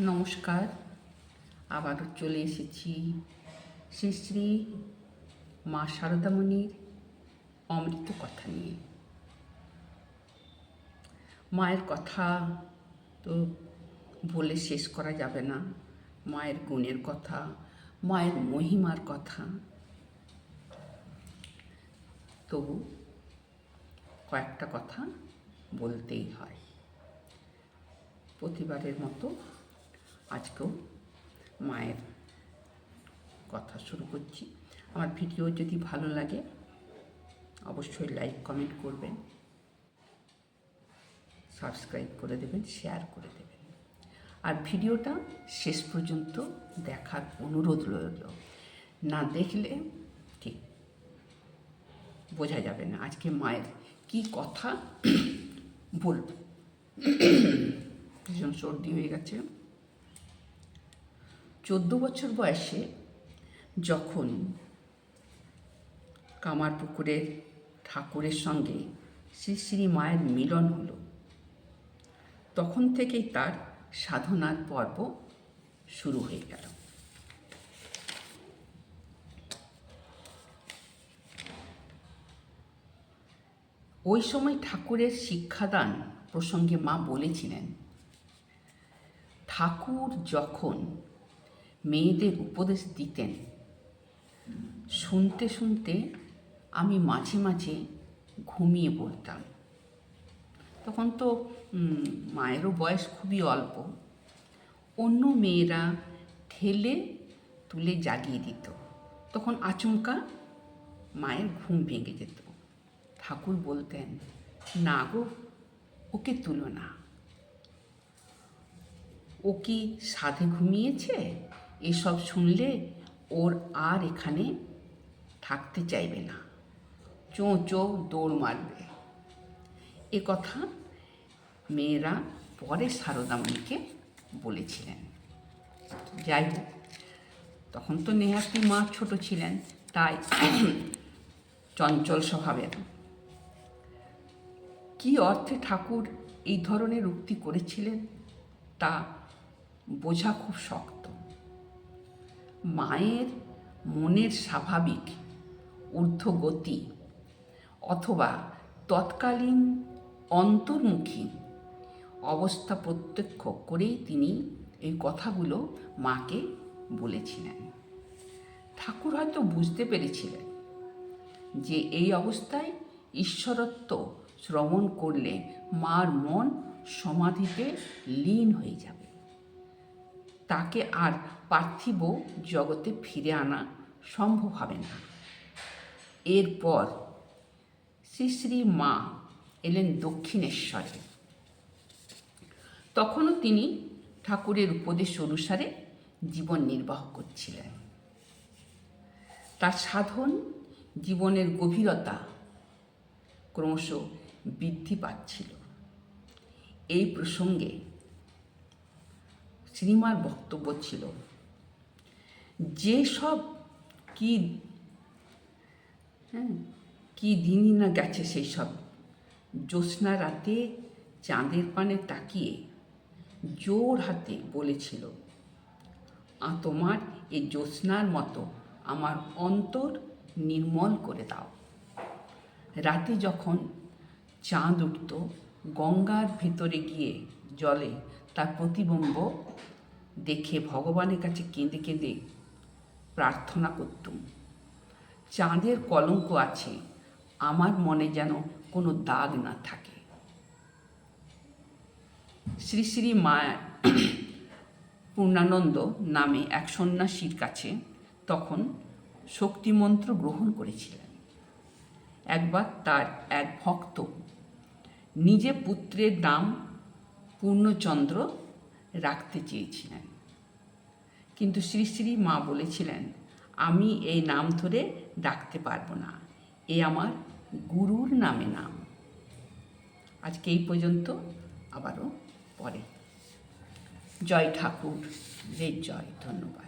নমস্কার, আবারও চলে এসেছি শ্রী শ্রী মা শারদামণির অমৃত কথা নিয়ে। মায়ের কথা তো বলে শেষ করা যাবে না। মায়ের গুণের কথা, মায়ের মহিমার কথা, তবু কয়েকটা কথা বলতেই হয়। প্রতিবারের মতো আজকেও মায়ের কথা শুরু করছি। আমার ভিডিও যদি ভালো লাগে অবশ্যই লাইক কমেন্ট করবেন, সাবস্ক্রাইব করে দেবেন, শেয়ার করে দেবেন। আর ভিডিওটা শেষ পর্যন্ত দেখার অনুরোধ রইল। না দেখলে ঠিক বোঝা যাবে না আজকে মায়ের কি কথা বলব। ভীষণ সর্দি হয়ে গেছে। 14 বছর বয়সে যখন কামারপুকুরের ঠাকুরের সঙ্গে শ্রী শ্রী মায়ের মিলন হলো, তখন থেকেই তার সাধনার পর্ব শুরু হয়ে গেল। ওই সময় ঠাকুরের শিক্ষাদান প্রসঙ্গে মা বলেছিলেন, ঠাকুর যখন মেয়েদের উপদেশ দিতেন শুনতে শুনতে আমি মাঝে মাঝে ঘুমিয়ে পড়তাম। তখন তো মায়েরও বয়স খুবই অল্প। অন্য মেয়েরা ঠেলে তুলে জাগিয়ে দিত, তখন আচমকা মায়ের ঘুম ভেঙে যেত। ঠাকুর বলতেন, না গো, ওকে তুলো না, ও কি সাধে ঘুমিয়েছে, এসব শুনলে ওর আর এখানে থাকতে চাইবে না, চোঁ চোঁ দৌড় মারবে। এ কথা মেয়েরা পরে শারদামণিকে বলেছিলেন। যাই হোক, তখন তো নেহাতি মা ছোট ছিলেন, তাই চঞ্চল স্বভাবের। কি অর্থে ঠাকুর এই ধরনের উক্তি করেছিলেন তা বোঝা খুব শক্ত। মায়ের মনের স্বাভাবিক ঊর্ধ্বগতি অথবা তৎকালীন অন্তর্মুখী অবস্থা প্রত্যক্ষ করেই তিনি এই কথাগুলো মাকে বলেছিলেন। ঠাকুর হয়তো বুঝতে পেরেছিলেন যে এই অবস্থায় ঈশ্বরত্ব শ্রবণ করলে মার মন সমাধিতে লীন হয়ে যাবে, তাকে আর পার্থিব জগতে ফিরে আনা সম্ভব হবে না। এরপর শ্রী শ্রী মা এলেন দক্ষিণেশ্বরে। তখনও তিনি ঠাকুরের উপদেশ অনুসারে জীবন নির্বাহ করছিলেন। তার সাধন জীবনের গভীরতা ক্রমশ বৃদ্ধি পাচ্ছিল। এই প্রসঙ্গে শ্রীমার বক্তব্য ছিল, যে সব কি দিনই না গেছে, সেই সব জ্যোৎস্না রাতে চাঁদের পানে তাকিয়ে জোর হাতে বলেছিল, তোমার এই জ্যোৎস্নার মতো আমার অন্তর নির্মল করে দাও। রাতে যখন চাঁদ উঠত, গঙ্গার ভেতরে গিয়ে জলে তার প্রতিবিম্ব দেখে ভগবানের কাছে কেঁদে কেঁদে প্রার্থনা করতুম, চাঁদের কলঙ্ক আছে, আমার মনে যেন কোনো দাগ না থাকে। শ্রী শ্রী মা পূর্ণানন্দ নামে এক সন্ন্যাসীর কাছে তখন শক্তিমন্ত্র গ্রহণ করেছিলেন। একবার তার এক ভক্ত নিজে পুত্রের নাম পূর্ণচন্দ্র রাখতে চেয়েছিলেন, কিন্তু শ্রী শ্রী মা বলেছিলেন, আমি এই নাম ধরে ডাকতে পারবো না, এ আমার গুরুর নামে নাম। আজকে এই পর্যন্ত, আবারও পরে। জয় ঠাকুর, জয়, ধন্যবাদ।